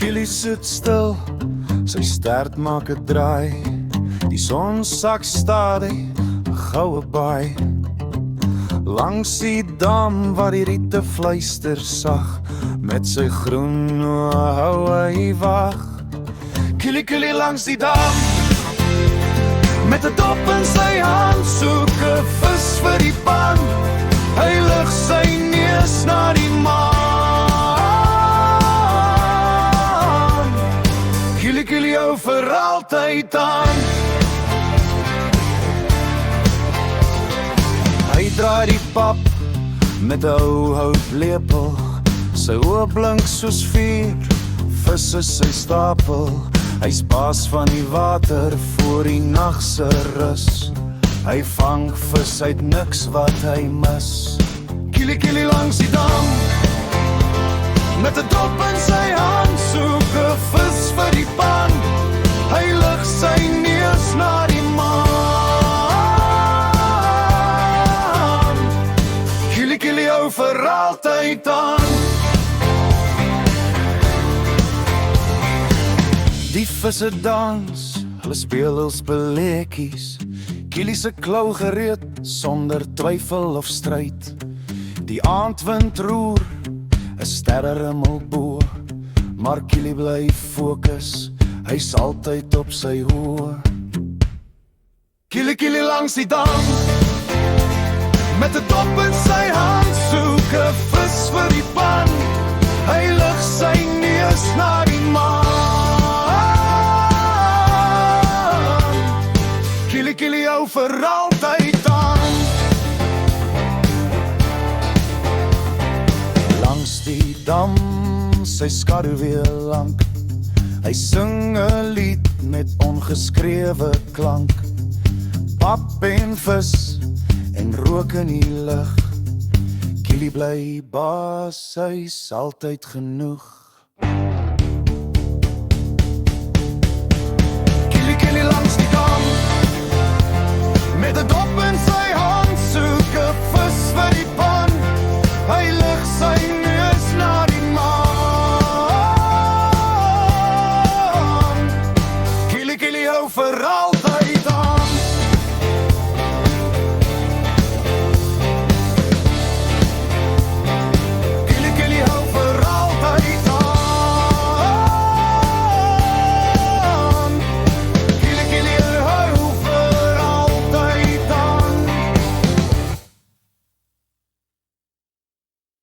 Kili sit stil, sy stert maak 'n draai. Die son sak stadig, 'n goue baai. Langs die dam waar die riete fluister sag, met sy groen oë hou hy wag. Kili kili langs die dam, met 'n dop in sy hand, soek 'n vis vir die pan. Hy lig sy neus na die maan. Kili kili hou vir altyd aan. Hy draai die pap met 'n ou houtlepel. Sy oë blink soos vuur, visse sy stapel. Hy's baas van die water voor die nag se rus. Hy vang vis uit niks wat hy mis. Kili kili langs die dam, met 'n dop in sy hand, soek 'n vis vir die pan. Hy lig sy neus na die maan. Kili kili hou vir altyd aan. Die visse dans, hulle speel hul speletjies. Kili se klou gereed, sonder twyfel of stryd. Die aandwind roer, 'n sterrerimmel bo. Maar Kili bly fokus, hy's altyd op sy hoë. Kili kili langs die dam, met 'n dop in sy hand, soek 'n vis vir die pan. Hy lig sy neus na die maan. Kili kili hou vir altyd aan. Langs die dam, sy skadu weer lank. Hy sing 'n lied met ongeskrewe klank. Pap en vis en rook in die lug. Kili bly baas, hy's altyd genoeg.